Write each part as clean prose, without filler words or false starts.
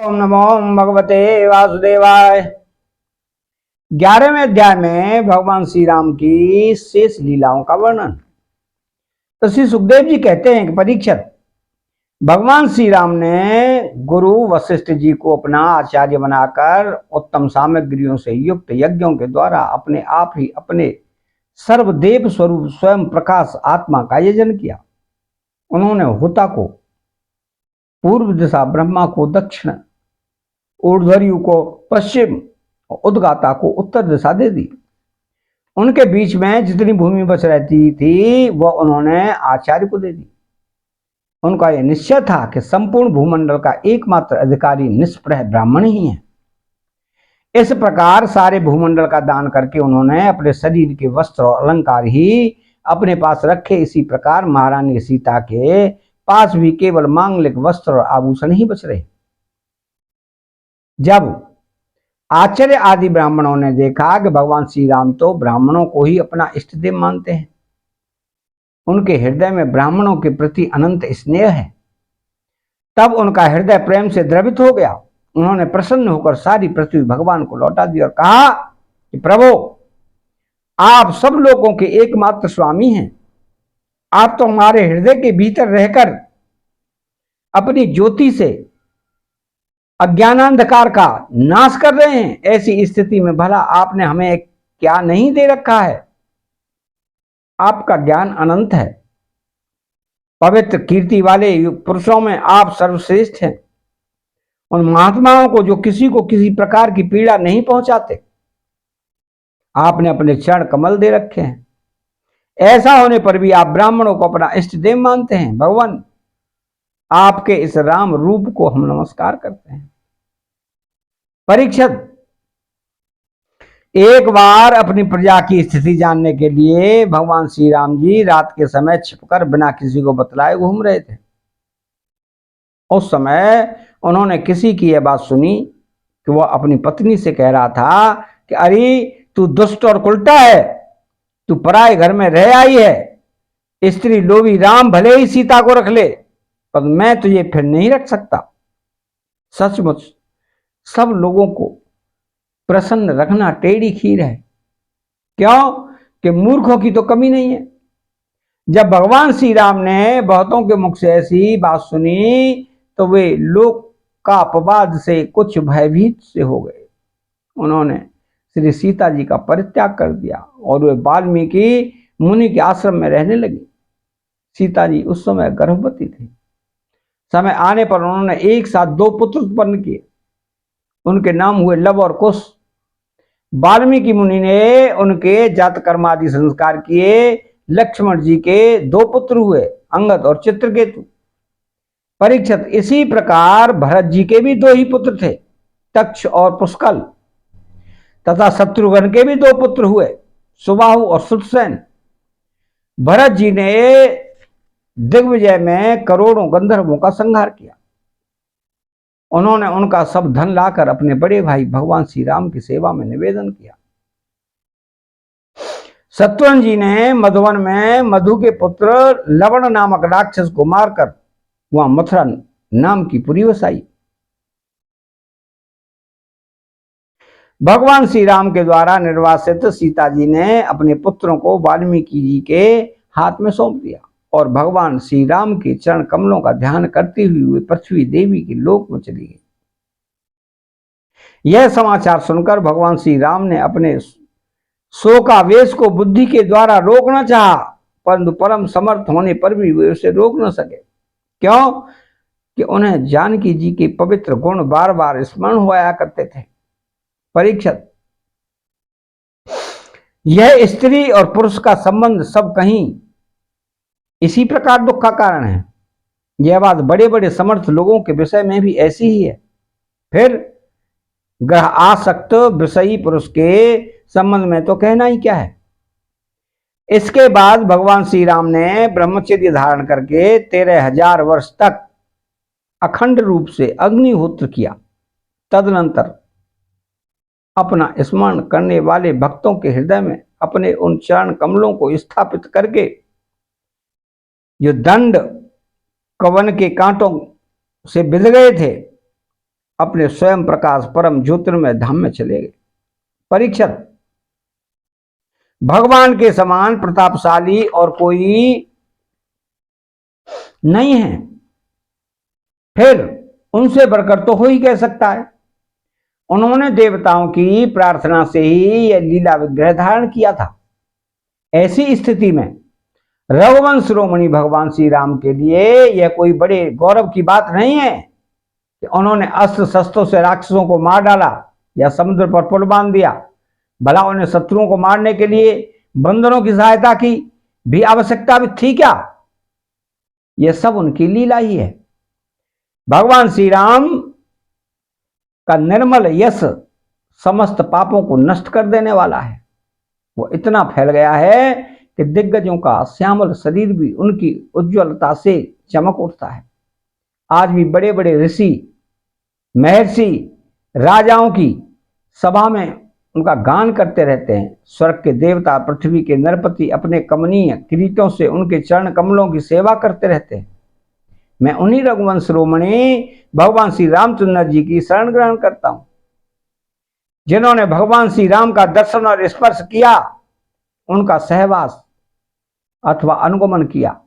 ओम नमो भगवते वासुदेवाय। 11वें अध्याय में भगवान श्री राम की शेष लीलाओं का वर्णन। तो श्री सुखदेव जी कहते हैं कि परीक्षित, भगवान श्री राम ने गुरु वशिष्ठ जी को अपना आचार्य बनाकर उत्तम सामग्रियों से युक्त यज्ञों के द्वारा अपने आप ही अपने सर्वदेव स्वरूप स्वयं प्रकाश आत्मा का यजन किया। उन्होंने होता को पूर्व दिशा, ब्रह्मा को दक्षिण, ऊर्ध्वर्यु को पश्चिम, उद्गाता को उत्तर दिशा दे दी। उनके बीच में जितनी भूमि बच रहती थी वह उन्होंने आचार्य को दे दी। उनका यह निश्चय था कि संपूर्ण भूमंडल का एकमात्र अधिकारी निष्प्रह ब्राह्मण ही है। इस प्रकार सारे भूमंडल का दान करके उन्होंने अपने शरीर के वस्त्र और अलंकार ही अपने पास रखे। इसी प्रकार महारानी सीता के पास भी केवल मांगलिक वस्त्र और आभूषण ही बच रहे। जब आचार्य आदि ब्राह्मणों ने देखा कि भगवान श्री राम तो ब्राह्मणों को ही अपना इष्ट देव मानते हैं, उनके हृदय में ब्राह्मणों के प्रति अनंत स्नेह है, तब उनका हृदय प्रेम से द्रवित हो गया। उन्होंने प्रसन्न होकर सारी पृथ्वी भगवान को लौटा दी और कहा कि प्रभु, आप सब लोगों के एकमात्र स्वामी हैं। आप तो हमारे हृदय के भीतर रहकर अपनी ज्योति से अज्ञानांधकार का नाश कर रहे हैं। ऐसी स्थिति में भला आपने हमें क्या नहीं दे रखा है? आपका ज्ञान अनंत है। पवित्र कीर्ति वाले पुरुषों में आप सर्वश्रेष्ठ हैं। उन महात्माओं को जो किसी को किसी प्रकार की पीड़ा नहीं पहुंचाते, आपने अपने चरण कमल दे रखे हैं। ऐसा होने पर भी आप ब्राह्मणों को अपना इष्ट देव मानते हैं। भगवान, आपके इस राम रूप को हम नमस्कार करते हैं। परीक्षित, एक बार अपनी प्रजा की स्थिति जानने के लिए भगवान श्री राम जी रात के समय छिपकर बिना किसी को बतलाए घूम रहे थे। उस समय उन्होंने किसी की यह बात सुनी कि वह अपनी पत्नी से कह रहा था कि अरे, तू दुष्ट और उल्टा है, तू पराये घर में रह आई है। स्त्री लोभी राम भले ही सीता को रख ले, पर मैं तुझे फिर नहीं रख सकता। सचमुच सब लोगों को प्रसन्न रखना टेढ़ी खीर है। क्यों कि मूर्खों की तो कमी नहीं है। जब भगवान श्री राम ने बहुतों के मुख से ऐसी बात सुनी तो वे लोग का अपवाद से कुछ भयभीत से हो गए। उन्होंने श्री सीता जी का परित्याग कर दिया और वे वाल्मीकि मुनि के आश्रम में रहने लगी। सीता जी उस समय गर्भवती थी। समय आने पर उन्होंने एक साथ 2 पुत्र उत्पन्न किए। उनके नाम हुए लव और कुश। वाल्मीकि मुनि ने उनके जात कर्मादि संस्कार किए। लक्ष्मण जी के 2 पुत्र हुए, अंगद और चित्रकेतु। परीक्षित, इसी प्रकार भरत जी के भी 2 ही पुत्र थे, तक्ष और पुष्कल। तथा शत्रुघ्न के भी 2 पुत्र हुए, सुबाहु और सुतसेन। भरत जी ने दिग्विजय में करोड़ों गंधर्वों का संहार किया। उन्होंने उनका सब धन लाकर अपने बड़े भाई भगवान श्री राम की सेवा में निवेदन किया। शत्रुघ्न जी ने मधुवन में मधु के पुत्र लवण नामक राक्षस को मारकर वहां मथुरा नाम की पुरी बसाई। भगवान श्री राम के द्वारा निर्वासित सीता जी ने अपने पुत्रों को वाल्मीकि जी के हाथ में सौंप दिया और भगवान श्री राम के चरण कमलों का ध्यान करते हुए पृथ्वी देवी के लोक में चली गई। यह समाचार सुनकर भगवान श्री राम ने अपने शोकावेश को बुद्धि के द्वारा रोकना चाहा, परंतु परम समर्थ होने पर भी वे उसे रोक न सके। क्यों कि उन्हें जानकी जी के पवित्र गुण बार बार स्मरण हुआ करते थे। परीक्षित, यह स्त्री और पुरुष का संबंध सब कहीं इसी प्रकार दुख का कारण है। यह बात बड़े बड़े समर्थ लोगों के विषय में भी ऐसी ही है। फिर ग्रह आसक्त विषयी पुरुष के संबंध में तो कहना ही क्या है। इसके बाद भगवान श्री राम ने ब्रह्मचर्य धारण करके 13,000 वर्ष तक अखंड रूप से अग्निहोत्र किया। तदनंतर अपना स्मरण करने वाले भक्तों के हृदय में अपने उन चरण कमलों को स्थापित करके जो दंड कवन के कांटों से बिध गए थे, अपने स्वयं प्रकाश परम ज्योतिर्मय धाम में चले गए। परीक्षित, भगवान के समान प्रतापशाली और कोई नहीं है, फिर उनसे बढ़कर तो हो ही कह सकता है। उन्होंने देवताओं की प्रार्थना से ही यह लीला विग्रह धारण किया था। ऐसी स्थिति में रघुवंश शिरोमणि भगवान श्री राम के लिए यह कोई बड़े गौरव की बात नहीं है कि उन्होंने अस्त्र शस्त्रों से राक्षसों को मार डाला या समुद्र पर पुल बांध दिया। भला उन्हें शत्रुओं को मारने के लिए बंदरों की सहायता की भी आवश्यकता भी थी क्या? यह सब उनकी लीला ही है। भगवान श्री राम का निर्मल यश समस्त पापों को नष्ट कर देने वाला है। वो इतना फैल गया है कि दिग्गजों का श्यामल शरीर भी उनकी उज्ज्वलता से चमक उठता है। आज भी बड़े बड़े ऋषि, महर्षि, राजाओं की सभा में उनका गान करते रहते हैं। स्वर्ग के देवता, पृथ्वी के नरपति अपने कमनीय किरीटों से उनके चरण कमलों की सेवा करते रहते हैं। मैं उन्हीं रघुवंश शिरोमणि भगवान श्री रामचंद्र जी की शरण ग्रहण करता हूं, जिन्होंने भगवान श्री राम का दर्शन और स्पर्श किया, उनका सहवास अथवा अनुगमन किया।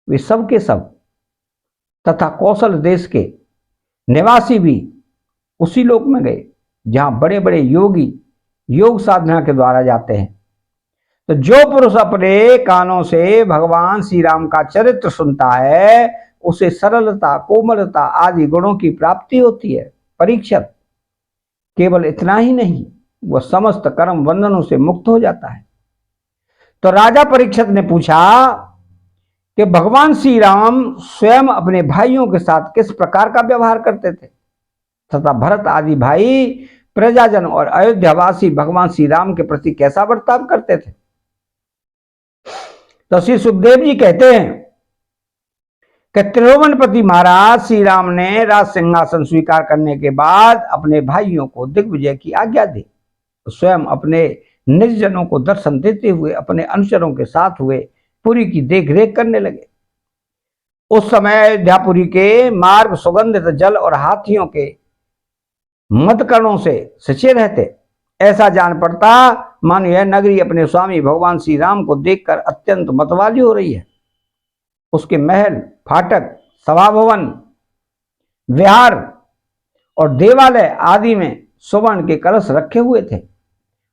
वे सब के सब तथा कौशल देश के निवासी भी उसी लोक में गए जहां बड़े बड़े योगी योग साधना के द्वारा जाते हैं। तो जो पुरुष अपने कानों से भगवान श्री राम का चरित्र सुनता है, उसे सरलता, कोमलता आदि गुणों की प्राप्ति होती है। परीक्षित, केवल इतना ही नहीं, वह समस्त कर्म बंधनों से मुक्त हो जाता है। तो राजा परीक्षित ने पूछा कि भगवान श्री राम स्वयं अपने भाइयों के साथ किस प्रकार का व्यवहार करते थे तथा भरत आदि भाई, प्रजाजन और अयोध्यावासी भगवान श्री राम के प्रति कैसा बर्ताव करते थे? तो श्री सुखदेव जी कहते हैं कि त्रिभुवनपति महाराज श्री राम ने राज सिंहासन स्वीकार करने के बाद अपने भाइयों को दिग्विजय की आज्ञा दी। तो स्वयं अपने निज जनों को दर्शन देते हुए अपने अनुचरों के साथ हुए पुरी की देखरेख करने लगे। उस समय अयोध्यापुरी के मार्ग सुगंधित जल और हाथियों के मतकणों से सचे रहते। ऐसा जान पड़ता मानो यह नगरी अपने स्वामी भगवान श्री राम को देखकर अत्यंत मतवाली हो रही है। उसके महल, फाटक, सभा भवन, विहार और देवालय आदि में सुवर्ण के कलश रखे हुए थे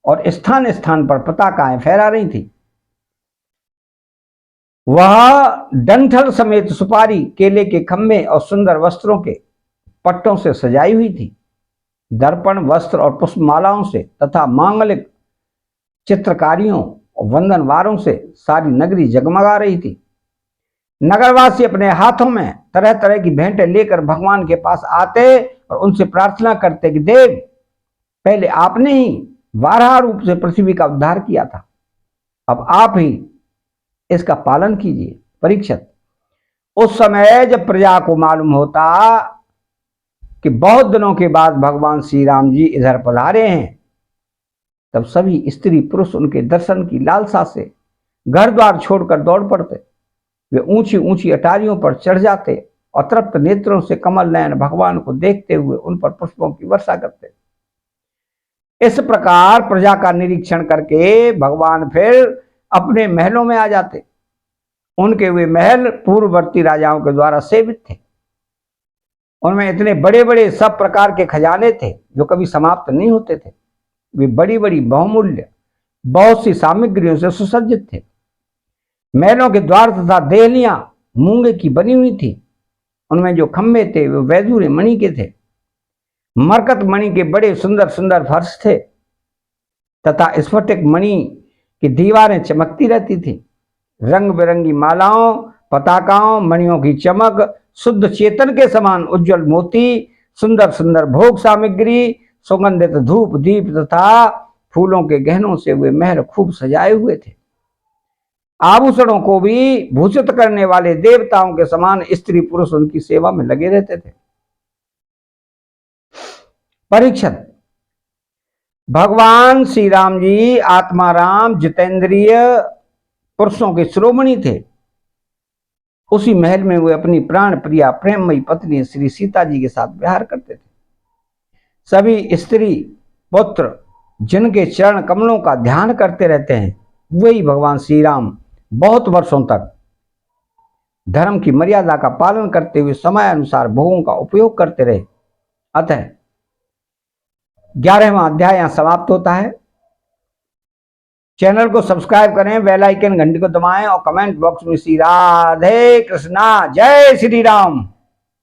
और स्थान स्थान पर पताकाएं फहरा रही थी। वह डंठल समेत सुपारी, केले के खम्भे और सुंदर वस्त्रों के पट्टों से सजाई हुई थी। दर्पण, वस्त्र और पुष्पमालाओं से तथा मांगलिक चित्रकारियों और वंदनवारों से सारी नगरी जगमगा रही थी। नगरवासी अपने हाथों में तरह तरह की भेंटें लेकर भगवान के पास आते और उनसे प्रार्थना करते कि देव, पहले आपने ही वाराह रूप से पृथ्वी का उद्धार किया था, अब आप ही इसका पालन कीजिए। परीक्षित, उस समय जब प्रजा को मालूम होता कि बहुत दिनों के बाद भगवान श्री राम जी इधर पधारे हैं, तब सभी स्त्री पुरुष उनके दर्शन की लालसा से घर द्वार छोड़कर दौड़ पड़ते। वे ऊंची ऊंची अटारियों पर चढ़ जाते और तृप्त नेत्रों से कमल नयन भगवान को देखते हुए उन पर पुष्पों की वर्षा करते। इस प्रकार प्रजा का निरीक्षण करके भगवान फिर अपने महलों में आ जाते। उनके वे महल पूर्ववर्ती राजाओं के द्वारा सेवित थे। उनमें इतने बड़े बड़े सब प्रकार के खजाने थे जो कभी समाप्त नहीं होते थे। वे बड़ी बड़ी बहुमूल्य बहुत सी सामग्रियों से सुसज्जित थे। महलों के द्वार तथा देहलियां मूंगे की बनी हुई थी। उनमें जो खंभे थे वे वैदूर्य मणि के थे। मरकत मणि के बड़े सुंदर सुंदर फर्श थे तथा स्फटिक मणि की दीवारें चमकती रहती थी। रंग बिरंगी मालाओं, पताकाओं, मणियों की चमक, शुद्ध चेतन के समान उज्जवल मोती, सुंदर सुंदर भोग सामग्री, सुगंधित धूप दीप तथा फूलों के गहनों से वे महल खूब सजाए हुए थे। आभूषणों को भी भूषित करने वाले देवताओं के समान स्त्री पुरुष उनकी सेवा में लगे रहते थे। परीक्षित, भगवान श्री राम जी आत्माराम जितेंद्रिय पुरुषों के शिरोमणि थे। उसी महल में वे अपनी प्राण प्रिया प्रेममयी पत्नी श्री सीता जी के साथ विहार करते थे। सभी स्त्री पुत्र जिनके चरण कमलों का ध्यान करते रहते हैं, वही भगवान श्री राम बहुत वर्षों तक धर्म की मर्यादा का पालन करते हुए समय अनुसार भोगों का उपयोग करते रहे। अतः 11वां अध्याय यहां समाप्त होता है। चैनल को सब्सक्राइब करें, बेल आइकन घंटी को दबाएं और कमेंट बॉक्स में श्री राधे कृष्णा जय श्री राम